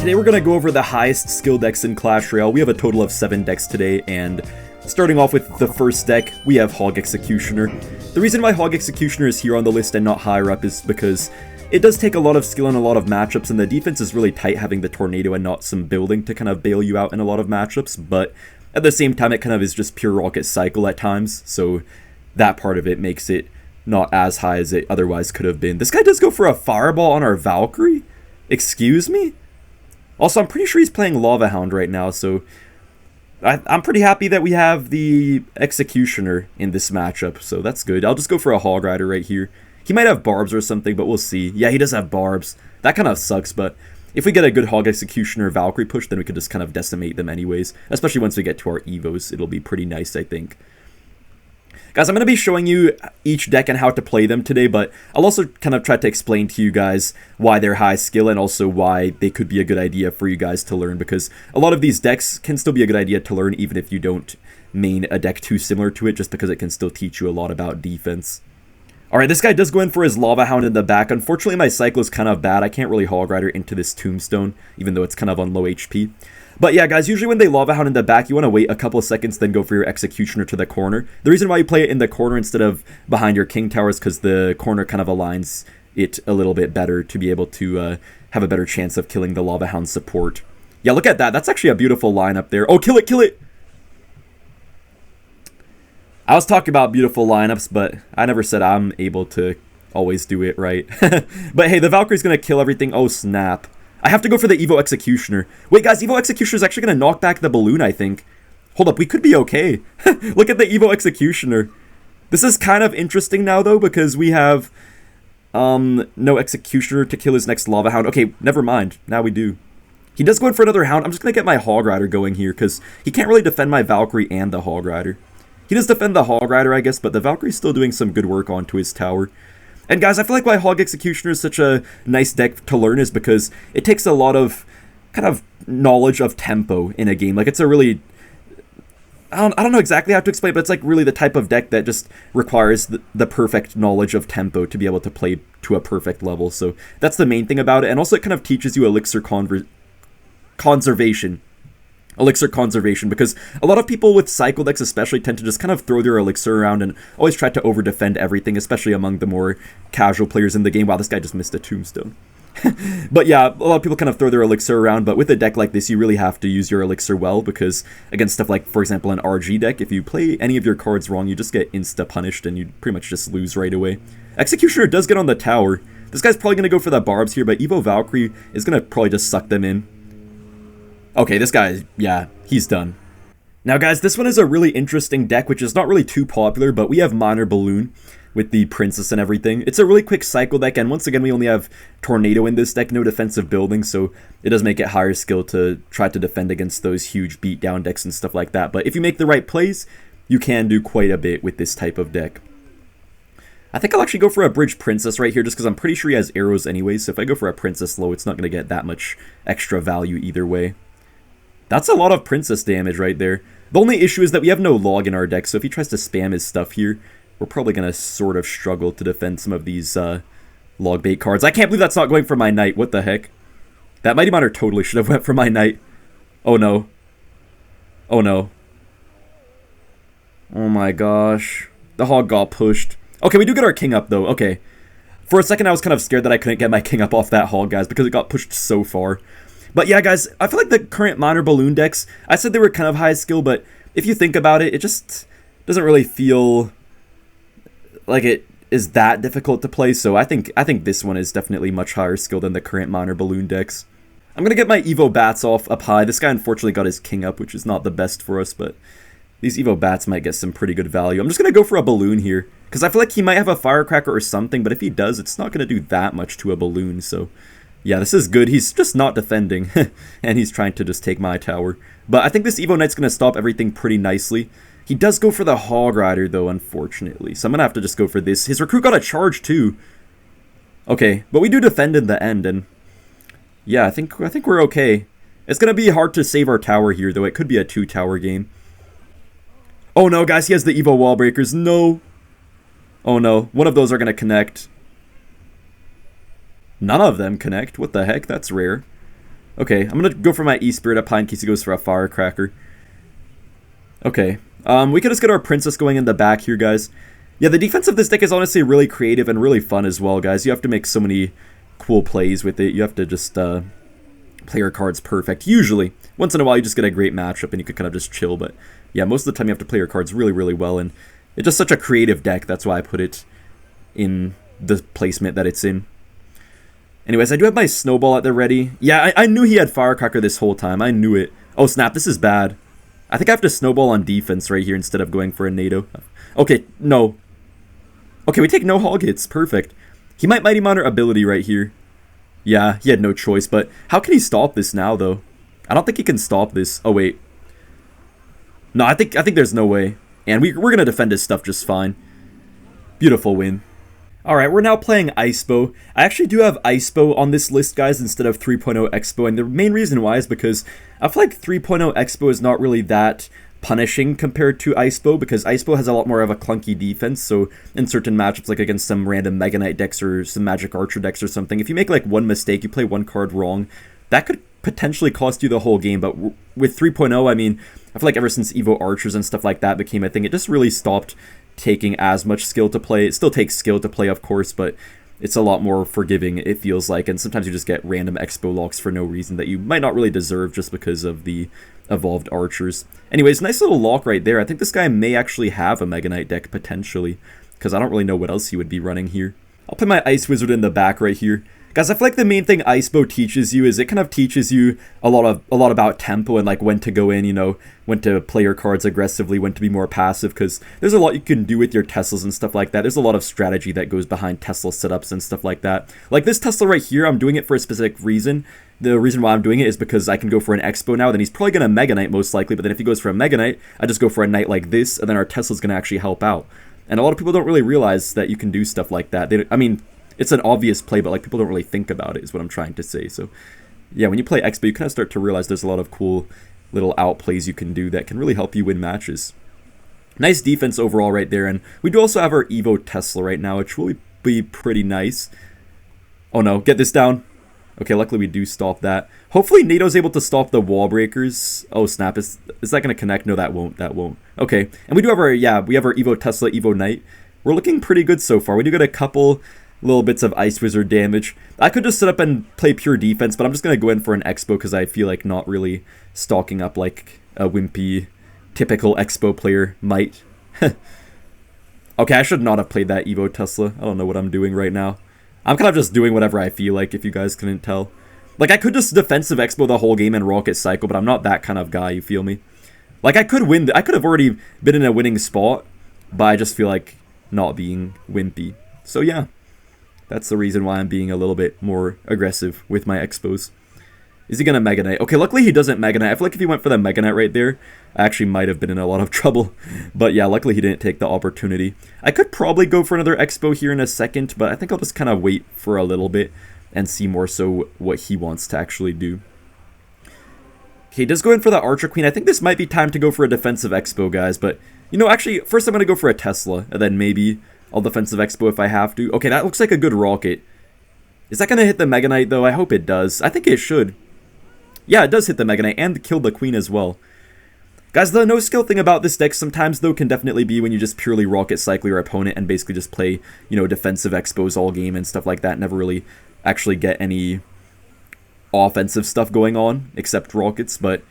Today we're going to go over the highest skill decks in Clash Royale. We have a total of 7 decks today, and starting off with the first deck, we have Hog Executioner. The reason why Hog Executioner is here on the list and not higher up is because it does take a lot of skill in a lot of matchups, and the defense is really tight having the tornado and not some building to kind of bail you out in a lot of matchups, but at the same time it kind of is just pure rocket cycle at times, so that part of it makes it not as high as it otherwise could have been. This guy does go for a fireball on our Valkyrie? Excuse me? Also, I'm pretty sure he's playing Lava Hound right now, so I'm pretty happy that we have the Executioner in this matchup, so that's good. I'll just go for a Hog Rider right here. He might have barbs or something, but we'll see. Yeah, he does have barbs. That kind of sucks, but if we get a good Hog Executioner Valkyrie push, then we could just kind of decimate them anyways. Especially once we get to our Evos, it'll be pretty nice, I think. Guys, I'm going to be showing you each deck and how to play them today, but I'll also kind of try to explain to you guys why they're high skill and also why they could be a good idea for you guys to learn, because a lot of these decks can still be a good idea to learn even if you don't main a deck too similar to it, just because it can still teach you a lot about defense. Alright, this guy does go in for his Lava Hound in the back. Unfortunately, my cycle is kind of bad. I can't really Hog Rider into this Tombstone, even though it's kind of on low HP. But yeah, guys, usually when they Lava Hound in the back, you want to wait a couple of seconds, then go for your Executioner to the corner. The reason why you play it in the corner instead of behind your King Tower is because the corner kind of aligns it a little bit better to be able to have a better chance of killing the Lava Hound support. Yeah, look at that. That's actually a beautiful line up there. Oh, kill it, kill it! I was talking about beautiful lineups, but I never said I'm able to always do it right. But hey, the Valkyrie's going to kill everything. Oh, snap. I have to go for the Evo Executioner. Wait, guys, Evo Executioner is actually going to knock back the balloon, I think. Hold up, we could be okay. Look at the Evo Executioner. This is kind of interesting now, though, because we have no Executioner to kill his next Lava Hound. Okay, never mind. Now we do. He does go in for another Hound. I'm just going to get my Hog Rider going here, because he can't really defend my Valkyrie and the Hog Rider. He does defend the Hog Rider, I guess, but the Valkyrie's still doing some good work onto his tower. And guys, I feel like why Hog Executioner is such a nice deck to learn is because it takes a lot of kind of knowledge of tempo in a game. Like, it's a really... I don't know exactly how to explain it, but it's like really the type of deck that just requires the perfect knowledge of tempo to be able to play to a perfect level. So that's the main thing about it. And also it kind of teaches you elixir conservation. Elixir conservation, because a lot of people with cycle decks especially tend to just kind of throw their elixir around and always try to over-defend everything, especially among the more casual players in the game. Wow, this guy just missed a Tombstone. But yeah, a lot of people kind of throw their elixir around, but with a deck like this, you really have to use your elixir well, because against stuff like, for example, an RG deck, if you play any of your cards wrong, you just get insta-punished and you pretty much just lose right away. Executioner does get on the tower. This guy's probably going to go for the barbs here, but Evo Valkyrie is going to probably just suck them in. Okay, this guy, yeah, he's done. Now guys, this one is a really interesting deck, which is not really too popular, but we have Minor Balloon with the Princess and everything. It's a really quick cycle deck, and once again, we only have Tornado in this deck, no defensive building, so it does make it higher skill to try to defend against those huge beatdown decks and stuff like that. But if you make the right plays, you can do quite a bit with this type of deck. I think I'll actually go for a Bridge Princess right here, just because I'm pretty sure he has arrows anyway, so if I go for a Princess low, it's not going to get that much extra value either way. That's a lot of Princess damage right there. The only issue is that we have no Log in our deck, so if he tries to spam his stuff here, we're probably going to sort of struggle to defend some of these Logbait cards. I can't believe that's not going for my Knight. What the heck? That Mighty Miner totally should have went for my Knight. Oh no. Oh no. Oh my gosh. The Hog got pushed. Okay, we do get our King up though. Okay. For a second I was kind of scared that I couldn't get my King up off that Hog, guys, because it got pushed so far. But yeah, guys, I feel like the current Minor Balloon decks, I said they were kind of high skill, but if you think about it, it just doesn't really feel like it is that difficult to play, so I think this one is definitely much higher skill than the current Minor Balloon decks. I'm going to get my Evo Bats off up high. This guy unfortunately got his King up, which is not the best for us, but these Evo Bats might get some pretty good value. I'm just going to go for a Balloon here, because I feel like he might have a Firecracker or something, but if he does, it's not going to do that much to a Balloon, so... yeah, this is good. He's just not defending, and he's trying to just take my tower. But I think this Evo Knight's going to stop everything pretty nicely. He does go for the Hog Rider, though, unfortunately. So I'm going to have to just go for this. His Recruit got a charge, too. Okay, but we do defend in the end, and... yeah, I think we're okay. It's going to be hard to save our tower here, though. It could be a 2-tower game. Oh, no, guys, he has the Evo Wall Breakers. No. Oh, no. One of those are going to connect. None of them connect. What the heck? That's rare. Okay, I'm gonna go for my E-Spirit up high in case he goes for a Firecracker. Okay, we can just get our Princess going in the back here, guys. Yeah, the defense of this deck is honestly really creative and really fun as well, guys. You have to make so many cool plays with it. You have to just play your cards perfect. Usually. Once in a while, you just get a great matchup and you could kind of just chill. But yeah, most of the time you have to play your cards really, really well. And it's just such a creative deck. That's why I put it in the placement that it's in. Anyways, I do have my Snowball at the ready. Yeah, I knew he had Firecracker this whole time. I knew it. Oh, snap. This is bad. I think I have to Snowball on defense right here instead of going for a NATO. Okay, no. Okay, we take no hog hits. Perfect. He might Mighty Monitor ability right here. Yeah, he had no choice, but how can he stop this now, though? I don't think he can stop this. Oh, wait. No, I think there's no way. And we're going to defend his stuff just fine. Beautiful win. Alright, we're now playing Icebow. I actually do have Icebow on this list, guys, instead of 3.0 Xbow, and the main reason why is because I feel like 3.0 Xbow is not really that punishing compared to Icebow, because Icebow has a lot more of a clunky defense, so in certain matchups, like against some random Mega Knight decks or some Magic Archer decks or something, if you make like one mistake, you play one card wrong, that could potentially cost you the whole game. But with 3.0, I mean, I feel like ever since Evo Archers and stuff like that became a thing, it just really stopped taking as much skill to play. It still takes skill to play, of course, but it's a lot more forgiving, it feels like, and sometimes you just get random Expo locks for no reason that you might not really deserve just because of the evolved archers. Anyways, nice little lock right there. I think this guy may actually have a Mega Knight deck, potentially, because I don't really know what else he would be running here. I'll put my Ice Wizard in the back right here. Guys, I feel like the main thing Icebow teaches you is it kind of teaches you a lot about tempo and like when to go in, you know, when to play your cards aggressively, when to be more passive, because there's a lot you can do with your Teslas and stuff like that. There's a lot of strategy that goes behind Tesla setups and stuff like that. Like this Tesla right here, I'm doing it for a specific reason. The reason why I'm doing it is because I can go for an Expo now, then he's probably going to Mega Knight most likely, but then if he goes for a Mega Knight, I just go for a Knight like this, and then our Tesla's going to actually help out. And a lot of people don't really realize that you can do stuff like that. I mean, it's an obvious play, but like people don't really think about it, is what I'm trying to say. So yeah, when you play Xbow, you kind of start to realize there's a lot of cool little outplays you can do that can really help you win matches. Nice defense overall right there, and we do also have our Evo Tesla right now, which will be pretty nice. Oh no, get this down. Okay, luckily we do stop that. Hopefully NATO's able to stop the wall breakers. Oh snap, is that going to connect? No, that won't. Okay, and we do have our, yeah, we have our Evo Tesla, Evo Knight. We're looking pretty good so far. We do get a couple little bits of Ice Wizard damage. I could just sit up and play pure defense, but I'm just going to go in for an Expo because I feel like not really stalking up like a wimpy, typical Expo player might. Okay, I should not have played that Evo Tesla. I don't know what I'm doing right now. I'm kind of just doing whatever I feel like, if you guys couldn't tell. Like, I could just defensive Expo the whole game and Rocket Cycle, but I'm not that kind of guy, you feel me? Like, I could win. I could have already been in a winning spot, but I just feel like not being wimpy. So, yeah. That's the reason why I'm being a little bit more aggressive with my Expos. Is he going to Mega Knight? Okay, luckily he doesn't Mega Knight. I feel like if he went for the Mega Knight right there, I actually might have been in a lot of trouble. But yeah, luckily he didn't take the opportunity. I could probably go for another Expo here in a second, but I think I'll just kind of wait for a little bit and see more so what he wants to actually do. Okay, he does go in for the Archer Queen. I think this might be time to go for a defensive Expo, guys. But, you know, actually, first I'm going to go for a Tesla, and then maybe I'll defensive Expo if I have to. Okay, that looks like a good rocket. Is that going to hit the Mega Knight, though? I hope it does. I think it should. Yeah, it does hit the Mega Knight and kill the Queen as well. Guys, the no-skill thing about this deck sometimes, though, can definitely be when you just purely rocket cycle your opponent and basically just play, you know, defensive Expos all game and stuff like that. Never really actually get any offensive stuff going on, except rockets. But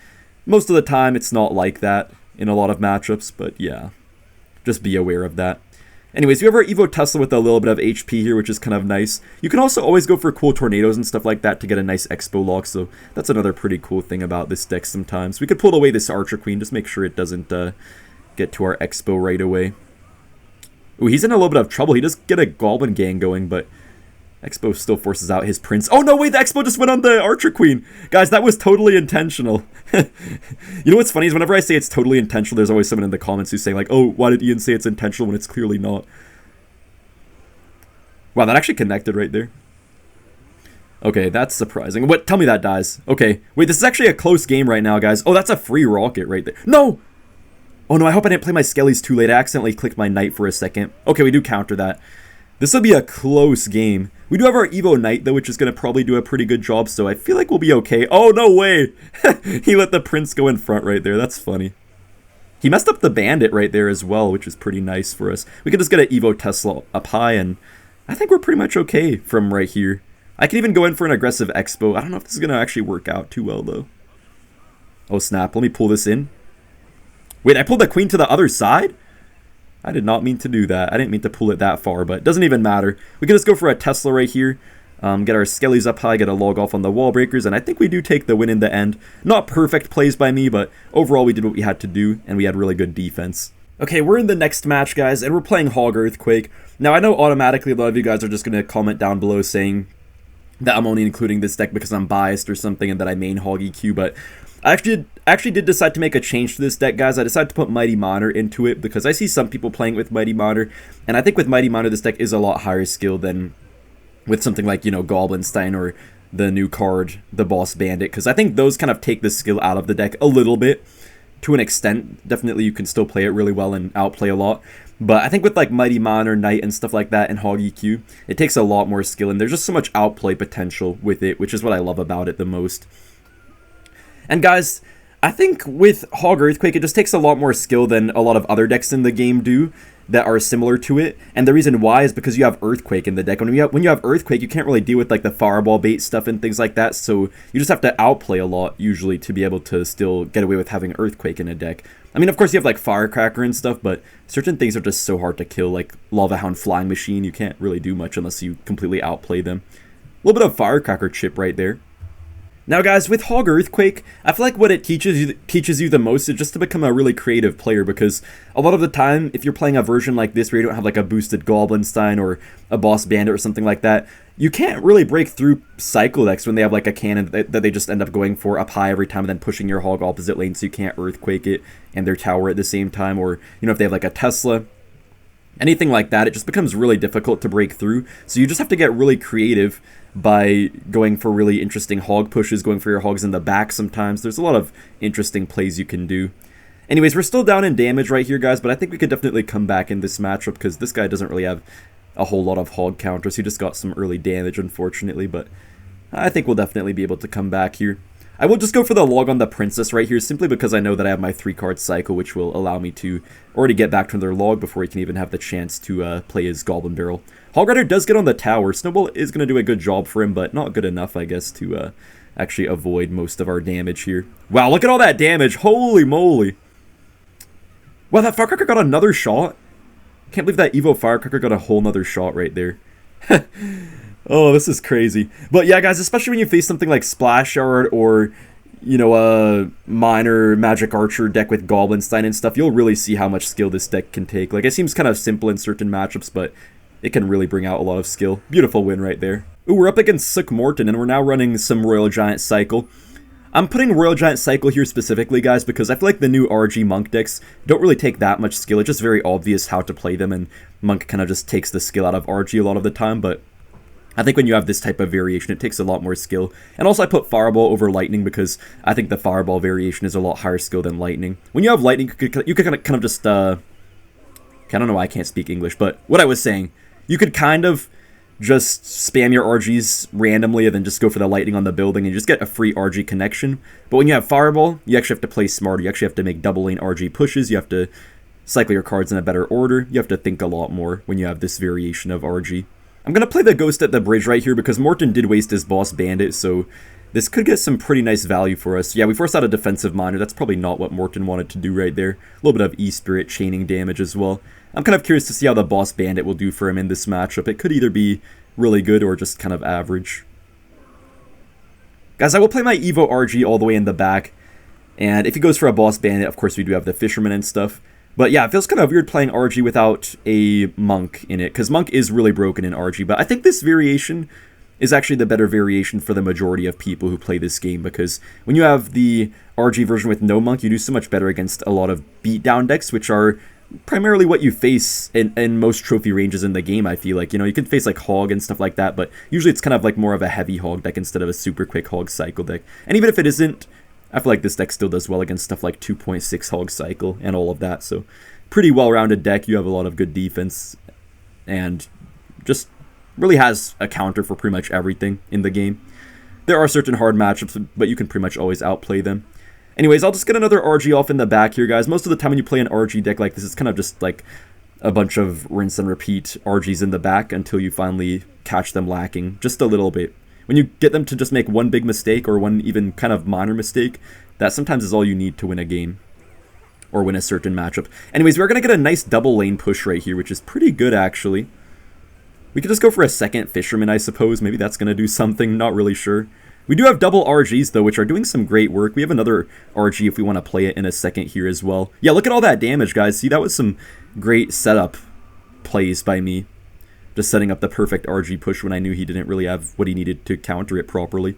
most of the time, it's not like that in a lot of matchups. But yeah, just be aware of that. Anyways, we have our Evo Tesla with a little bit of HP here, which is kind of nice. You can also always go for cool tornadoes and stuff like that to get a nice Expo lock, so that's another pretty cool thing about this deck sometimes. We could pull away this Archer Queen, just make sure it doesn't get to our Expo right away. Ooh, he's in a little bit of trouble. He does get a Goblin Gang going, but Expo still forces out his Prince. Oh no, wait, the Expo just went on the Archer Queen! Guys, that was totally intentional. You know what's funny is whenever I say it's totally intentional, there's always someone in the comments who's saying like, oh, why did Ian say it's intentional when it's clearly not? Wow, that actually connected right there. Okay, that's surprising. What? Tell me that dies. Okay, wait, this is actually a close game right now, guys. Oh, that's a free rocket right there. No! Oh no, I hope I didn't play my Skellies too late. I accidentally clicked my Knight for a second. Okay, we do counter that. This will be a close game. We do have our Evo Knight, though, which is going to probably do a pretty good job, so I feel like we'll be okay. Oh, no way! He let the Prince go in front right there. That's funny. He messed up the Bandit right there as well, which is pretty nice for us. We can just get an Evo Tesla up high, and I think we're pretty much okay from right here. I can even go in for an aggressive Xbow. I don't know if this is going to actually work out too well, though. Oh, snap. Let me pull this in. Wait, I pulled the Queen to the other side? I did not mean to do that. I didn't mean to pull it that far, but it doesn't even matter. We can just go for a Tesla right here. Get our Skellies up high, get a log off on the wall breakers, and I think we do take the win in the end. Not perfect plays by me, but overall we did what we had to do, and we had really good defense. Okay, we're in the next match, guys, and we're playing Hog Earthquake. Now, I know automatically a lot of you guys are just going to comment down below saying that I'm only including this deck because I'm biased or something and that I main Hog EQ, but I actually did decide to make a change to this deck, guys. I decided to put Mighty Monitor into it because I see some people playing with Mighty Monitor, and I think with Mighty Monitor this deck is a lot higher skill than with something like, you know, Goblinstein or the new card, the Boss Bandit, because I think those kind of take the skill out of the deck a little bit, to an extent. Definitely you can still play it really well and outplay a lot, but I think with like Mighty Monitor, Knight, and stuff like that in Hog EQ, it takes a lot more skill, and there's just so much outplay potential with it, which is what I love about it the most. And guys, I think with Hog Earthquake, it just takes a lot more skill than a lot of other decks in the game do that are similar to it. And the reason why is because you have Earthquake in the deck. When you have Earthquake, you can't really deal with like the Fireball bait stuff and things like that, so you just have to outplay a lot usually to be able to still get away with having Earthquake in a deck. I mean, of course you have like Firecracker and stuff, but certain things are just so hard to kill, like Lava Hound Flying Machine. You can't really do much unless you completely outplay them. A little bit of Firecracker chip right there. Now guys, with Hog Earthquake, I feel like what it teaches you the most is just to become a really creative player, because a lot of the time, if you're playing a version like this where you don't have like a boosted Goblinstein or a Boss Bandit or something like that, you can't really break through cycle decks when they have like a cannon that they just end up going for up high every time and then pushing your Hog opposite lane so you can't Earthquake it and their tower at the same time, or, you know, if they have like a Tesla. Anything like that, it just becomes really difficult to break through, so you just have to get really creative by going for really interesting hog pushes, going for your hogs in the back sometimes. There's a lot of interesting plays you can do. Anyways, we're still down in damage right here, guys, but I think we could definitely come back in this matchup because this guy doesn't really have a whole lot of hog counters. He just got some early damage, unfortunately, but I think we'll definitely be able to come back here. I will just go for the log on the Princess right here, simply because I know that I have my 3-card cycle, which will allow me to already get back to their log before he can even have the chance to play his Goblin Barrel. Hog Rider does get on the tower. Snowball is going to do a good job for him, but not good enough, I guess, to actually avoid most of our damage here. Wow, look at all that damage. Holy moly. Wow, that Firecracker got another shot. Can't believe that Evo Firecracker got a whole nother shot right there. Oh, this is crazy. But yeah, guys, especially when you face something like Splash Yard or, you know, a minor Magic Archer deck with Goblinstein and stuff, you'll really see how much skill this deck can take. Like, it seems kind of simple in certain matchups, but it can really bring out a lot of skill. Beautiful win right there. Ooh, we're up against Sook Morton, and we're now running some Royal Giant Cycle. I'm putting Royal Giant Cycle here specifically, guys, because I feel like the new RG Monk decks don't really take that much skill. It's just very obvious how to play them, and Monk kind of just takes the skill out of RG a lot of the time, but I think when you have this type of variation, it takes a lot more skill. And also I put Fireball over Lightning because I think the Fireball variation is a lot higher skill than Lightning. When you have Lightning, you could kind of just, I don't know why I can't speak English, but what I was saying, you could kind of just spam your RGs randomly and then just go for the Lightning on the building and just get a free RG connection. But when you have Fireball, you actually have to play smarter. You actually have to make double lane RG pushes. You have to cycle your cards in a better order. You have to think a lot more when you have this variation of RG. I'm going to play the Ghost at the bridge right here because Morton did waste his Boss Bandit, so this could get some pretty nice value for us. Yeah, we forced out a defensive miner. That's probably not what Morton wanted to do right there. A little bit of E-Spirit chaining damage as well. I'm kind of curious to see how the Boss Bandit will do for him in this matchup. It could either be really good or just kind of average. Guys, I will play my Evo RG all the way in the back, and if he goes for a Boss Bandit, of course we do have the Fisherman and stuff. But yeah, it feels kind of weird playing RG without a Monk in it, because Monk is really broken in RG, but I think this variation is actually the better variation for the majority of people who play this game, because when you have the RG version with no Monk, you do so much better against a lot of beatdown decks, which are primarily what you face in most trophy ranges in the game, I feel like. You know, you can face like Hog and stuff like that, but usually it's kind of like more of a heavy Hog deck instead of a super quick Hog cycle deck. And even if it isn't, I feel like this deck still does well against stuff like 2.6 Hog cycle and all of that, so pretty well-rounded deck. You have a lot of good defense, and just really has a counter for pretty much everything in the game. There are certain hard matchups, but you can pretty much always outplay them. Anyways, I'll just get another RG off in the back here, guys. Most of the time when you play an RG deck like this, it's kind of just like a bunch of rinse and repeat RGs in the back until you finally catch them lacking just a little bit. When you get them to just make one big mistake or one even kind of minor mistake, that sometimes is all you need to win a game or win a certain matchup. Anyways, we're going to get a nice double lane push right here, which is pretty good actually. We could just go for a second Fisherman, I suppose. Maybe that's going to do something, not really sure. We do have double RGs, though, which are doing some great work. We have another RG if we want to play it in a second here as well. Yeah, look at all that damage, guys. See, that was some great setup plays by me. Just setting up the perfect RG push when I knew he didn't really have what he needed to counter it properly.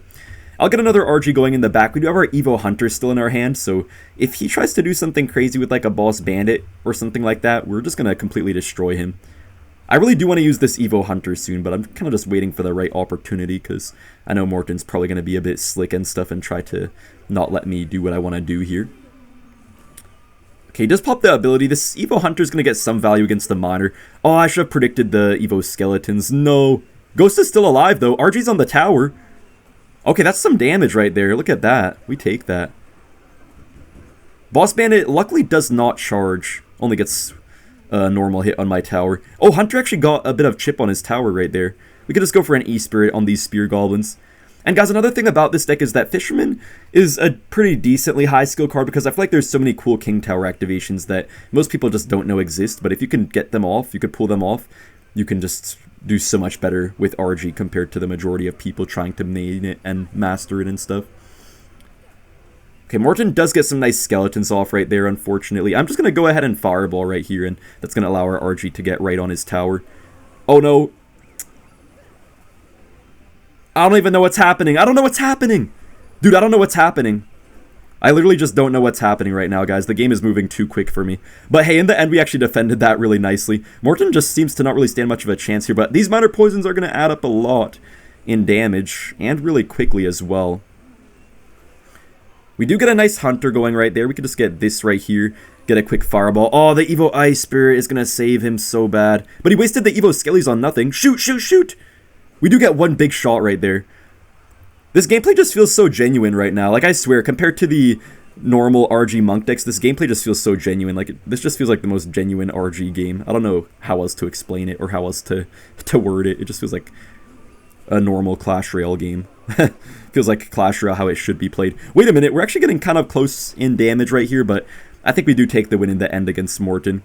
I'll get another RG going in the back. We do have our Evo Hunter still in our hand, so if he tries to do something crazy with like a Boss Bandit or something like that, we're just going to completely destroy him. I really do want to use this Evo Hunter soon, but I'm kind of just waiting for the right opportunity because I know Morton's probably going to be a bit slick and stuff and try to not let me do what I want to do here. Okay, he does pop the ability. This Evo Hunter is going to get some value against the Miner. Oh, I should have predicted the Evo Skeletons. No. Ghost is still alive, though. RG's on the tower. Okay, that's some damage right there. Look at that. We take that. Boss Bandit luckily does not charge. Only gets a normal hit on my tower. Oh, Hunter actually got a bit of chip on his tower right there. We could just go for an E-Spirit on these Spear Goblins. And guys, another thing about this deck is that Fisherman is a pretty decently high skill card because I feel like there's so many cool King Tower activations that most people just don't know exist. But if you can get them off, you could pull them off, you can just do so much better with RG compared to the majority of people trying to main it and master it and stuff. Okay, Morton does get some nice skeletons off right there, unfortunately. I'm just going to go ahead and Fireball right here, and that's going to allow our RG to get right on his tower. Oh, no. I don't even know what's happening. I don't know what's happening. Dude, I don't know what's happening. I literally just don't know what's happening right now, guys. The game is moving too quick for me. But hey, in the end, we actually defended that really nicely. Morton just seems to not really stand much of a chance here, but these minor poisons are going to add up a lot in damage, and really quickly as well. We do get a nice Hunter going right there. We could just get this right here. Get a quick Fireball. Oh, the Evo Ice Spirit is going to save him so bad. But he wasted the Evo Skellies on nothing. Shoot, shoot, shoot! We do get one big shot right there. This gameplay just feels so genuine right now. Like, I swear, compared to the normal RG Monk decks, this gameplay just feels so genuine. Like, this just feels like the most genuine RG game. I don't know how else to explain it or how else to word it. It just feels like a normal Clash Royale game. Feels like Clash Royale how it should be played. Wait a minute, we're actually getting kind of close in damage right here, but I think we do take the win in the end against Morton.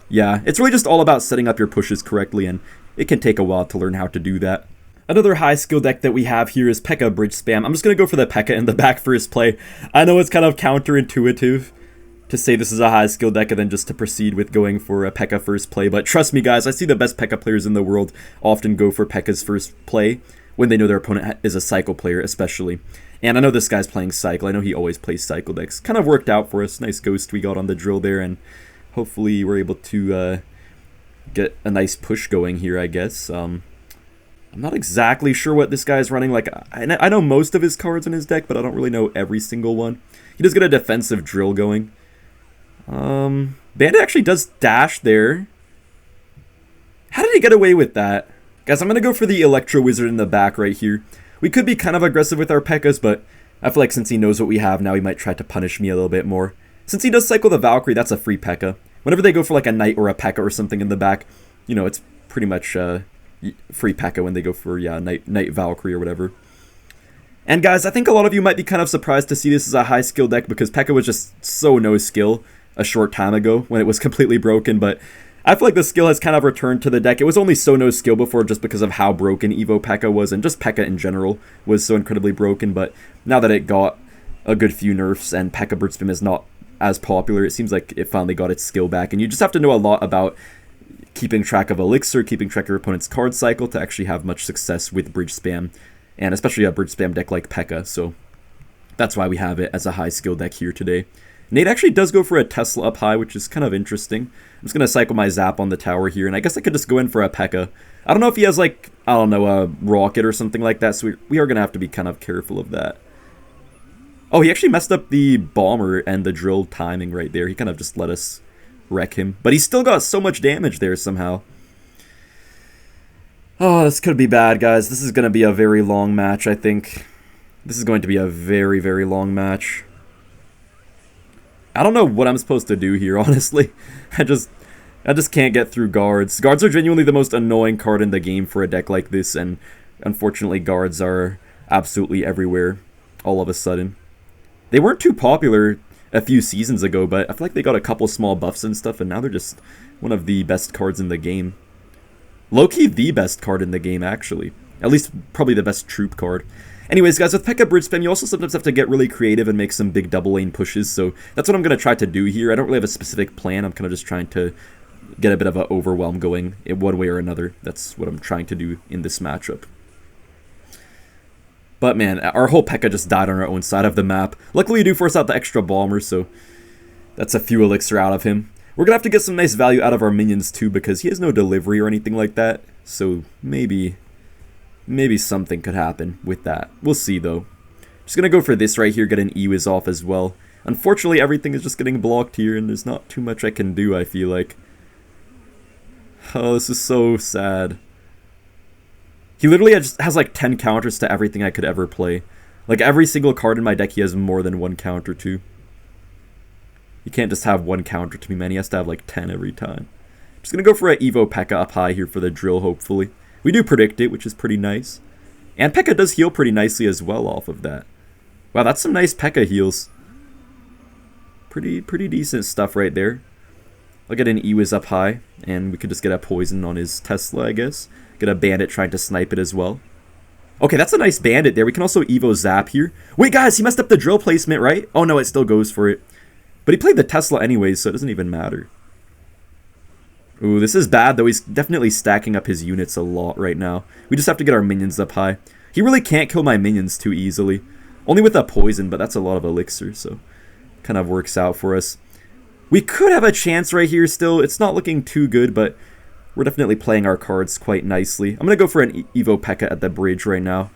Yeah, it's really just all about setting up your pushes correctly, and it can take a while to learn how to do that. Another high skill deck that we have here is Pekka Bridge Spam. I'm just going to go for the Pekka in the back first play. I know it's kind of counterintuitive to say this is a high skill deck and then just to proceed with going for a Pekka first play, but trust me guys, I see the best Pekka players in the world often go for Pekka's first play when they know their opponent is a Cycle player especially. And I know this guy's playing Cycle. I know he always plays Cycle decks. Kind of worked out for us. Nice Ghost we got on the drill there, and hopefully we're able to get a nice push going here, I guess. I'm not exactly sure what this guy's running. Like, I know most of his cards in his deck, but I don't really know every single one. He does get a defensive drill going. Bandit actually does dash there. How did he get away with that? Guys, I'm going to go for the Electro Wizard in the back right here. We could be kind of aggressive with our Pekkas, but I feel like since he knows what we have now, he might try to punish me a little bit more. Since he does cycle the Valkyrie, that's a free Pekka. Whenever they go for like a Knight or a Pekka or something in the back, you know, it's pretty much free Pekka when they go for, yeah, Knight Valkyrie or whatever. And guys, I think a lot of you might be kind of surprised to see this as a high skill deck because Pekka was just so no skill a short time ago when it was completely broken, but I feel like the skill has kind of returned to the deck. It was only so no skill before just because of how broken Evo Pekka was, and just Pekka in general was so incredibly broken, but now that it got a good few nerfs and Pekka Bird Spam is not as popular, it seems like it finally got its skill back, and you just have to know a lot about keeping track of Elixir, keeping track of your opponent's card cycle to actually have much success with Bridge Spam, and especially a Bridge Spam deck like Pekka, so that's why we have it as a high skill deck here today. Nate actually does go for a Tesla up high, which is kind of interesting. I'm just going to cycle my Zap on the tower here, and I guess I could just go in for a Pekka. I don't know if he has, like, I don't know, a Rocket or something like that, so we are going to have to be kind of careful of that. Oh, he actually messed up the Bomber and the Drill timing right there. He kind of just let us wreck him. But he still got so much damage there somehow. Oh, this could be bad, guys. This is going to be a very long match, I think. This is going to be a very, very long match. I don't know what I'm supposed to do here, honestly. I just can't get through guards. Guards are genuinely the most annoying card in the game for a deck like this, and unfortunately guards are absolutely everywhere all of a sudden. They weren't too popular a few seasons ago, but I feel like they got a couple small buffs and stuff, and now they're just one of the best cards in the game. Low-key the best card in the game, actually. At least probably the best troop card. Anyways, guys, with Pekka bridge spam, you also sometimes have to get really creative and make some big double lane pushes, so that's what I'm going to try to do here. I don't really have a specific plan. I'm kind of just trying to get a bit of an overwhelm going in one way or another. That's what I'm trying to do in this matchup. But man, our whole Pekka just died on our own side of the map. Luckily, you do force out the extra bomber, so that's a few elixir out of him. We're going to have to get some nice value out of our minions too, because he has no delivery or anything like that, so maybe something could happen with that. We'll see, though. Just gonna go for this right here, get an E-Wiz off as well. Unfortunately, everything is just getting blocked here, and there's not too much I can do, I feel like. Oh, this is so sad. He literally just has like 10 counters to everything I could ever play. Like, every single card in my deck, he has more than one counter to. You can't just have one counter to me, man. He has to have like 10 every time. Just gonna go for an Evo Pekka up high here for the drill, hopefully. We do predict it, which is pretty nice. And Pekka does heal pretty nicely as well off of that. Wow, that's some nice Pekka heals. Pretty decent stuff right there. I'll get an E-Wiz up high, and we could just get a poison on his Tesla, I guess. Get a bandit trying to snipe it as well. Okay, that's a nice bandit there. We can also Evo Zap here. Wait, guys, he messed up the drill placement, right? Oh, no, it still goes for it. But he played the Tesla anyways, so it doesn't even matter. Ooh, this is bad, though. He's definitely stacking up his units a lot right now. We just have to get our minions up high. He really can't kill my minions too easily. Only with a poison, but that's a lot of elixir, so kind of works out for us. We could have a chance right here still. It's not looking too good, but we're definitely playing our cards quite nicely. I'm going to go for an Evo Pekka at the bridge right now.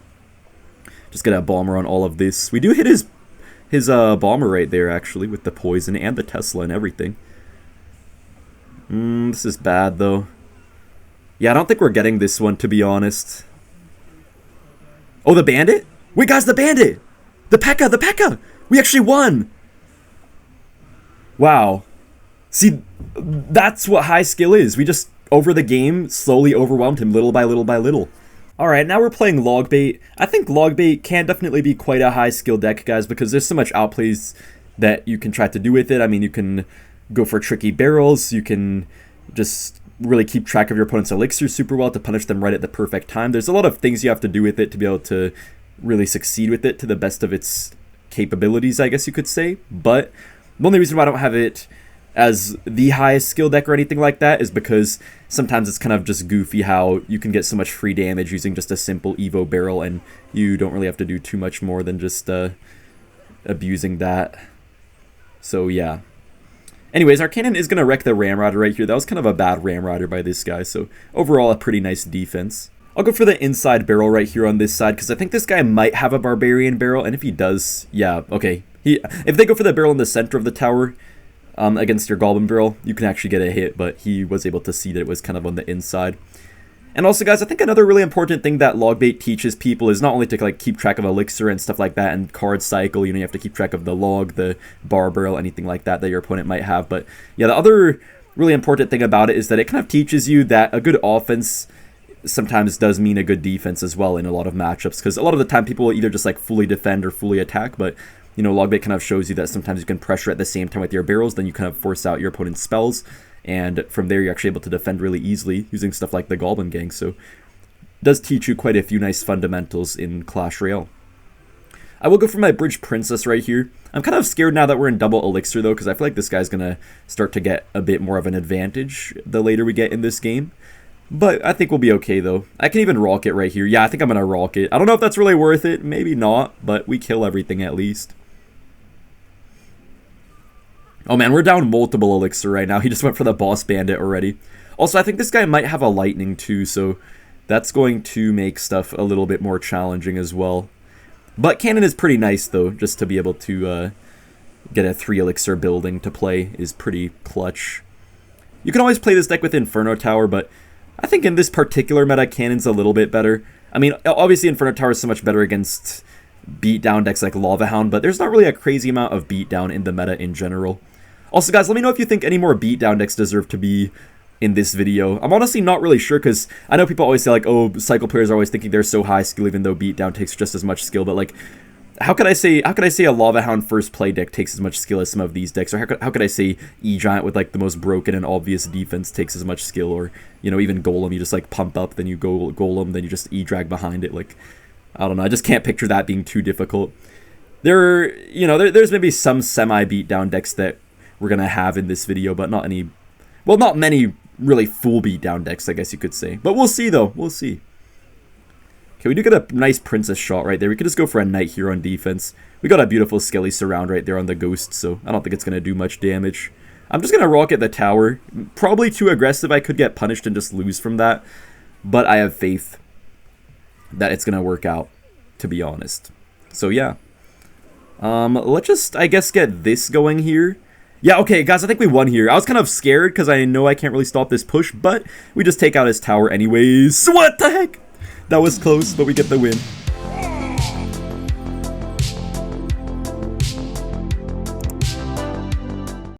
Just get a bomber on all of this. We do hit his bomber right there, actually, with the poison and the Tesla and everything. This is bad, though. Yeah, I don't think we're getting this one, to be honest. Oh, the bandit? Wait, guys, the bandit! The Pekka, the Pekka! We actually won! Wow. See, that's what high skill is. We just, over the game, slowly overwhelmed him little by little by little. Alright, now we're playing Logbait. I think Logbait can definitely be quite a high skill deck, guys, because there's so much outplays that you can try to do with it. I mean, you can go for tricky barrels, you can just really keep track of your opponent's elixir super well to punish them right at the perfect time. There's a lot of things you have to do with it to be able to really succeed with it to the best of its capabilities, I guess you could say. But the only reason why I don't have it as the highest skill deck or anything like that is because sometimes it's kind of just goofy how you can get so much free damage using just a simple Evo barrel, and you don't really have to do too much more than just abusing that. So yeah. Anyways, our cannon is going to wreck the Ramrodder right here. That was kind of a bad Ramrodder by this guy, so overall a pretty nice defense. I'll go for the inside barrel right here on this side, because I think this guy might have a Barbarian barrel, and if he does, yeah, okay. If they go for the barrel in the center of the tower against your Goblin barrel, you can actually get a hit, but he was able to see that it was kind of on the inside. And also, guys, I think another really important thing that Logbait teaches people is not only to like keep track of elixir and stuff like that and card cycle, you know, you have to keep track of the log, the bar barrel, anything like that that your opponent might have. But yeah, the other really important thing about it is that it kind of teaches you that a good offense sometimes does mean a good defense as well in a lot of matchups, because a lot of the time people will either just like fully defend or fully attack, but you know, Logbait kind of shows you that sometimes you can pressure at the same time with your barrels, then you kind of force out your opponent's spells, and from there you're actually able to defend really easily using stuff like the Goblin Gang. So it does teach you quite a few nice fundamentals in Clash Royale. I will go for my Bridge Princess right here. I'm kind of scared now that we're in double elixir though, because I feel like this guy's going to start to get a bit more of an advantage the later we get in this game. But I think we'll be okay though. I can even rock it right here. Yeah, I think I'm going to rock it. I don't know if that's really worth it. Maybe not, but we kill everything at least. Oh man, we're down multiple elixir right now. He just went for the boss bandit already. Also, I think this guy might have a lightning too, so that's going to make stuff a little bit more challenging as well. But cannon is pretty nice though, just to be able to get a 3 elixir building to play is pretty clutch. You can always play this deck with Inferno Tower, but I think in this particular meta, Cannon's a little bit better. I mean, obviously Inferno Tower is so much better against beatdown decks like Lava Hound, but there's not really a crazy amount of beatdown in the meta in general. Also, guys, let me know if you think any more beatdown decks deserve to be in this video. I'm honestly not really sure, because I know people always say, like, oh, Cycle players are always thinking they're so high skill, even though beatdown takes just as much skill, but, like, how could I say a Lava Hound first play deck takes as much skill as some of these decks? Or how could I say E-Giant with, like, the most broken and obvious defense takes as much skill? Or, you know, even Golem, you just, like, pump up, then you go Golem, then you just E-Drag behind it. Like, I don't know, I just can't picture that being too difficult. There's maybe some semi-beatdown decks that we're going to have in this video, but not any... Well, not many really full beatdown decks, I guess you could say. But we'll see, though. We'll see. Okay, we do get a nice Princess shot right there. We could just go for a Knight here on defense. We got a beautiful Skelly surround right there on the Ghost, so I don't think it's going to do much damage. I'm just going to rocket the tower. Probably too aggressive. I could get punished and just lose from that. But I have faith that it's going to work out, to be honest. So, yeah. Let's just, I guess, get this going here. Yeah, okay, guys, I think we won here. I was kind of scared because I know I can't really stop this push, but we just take out his tower anyways. What the heck? That was close, but we get the win.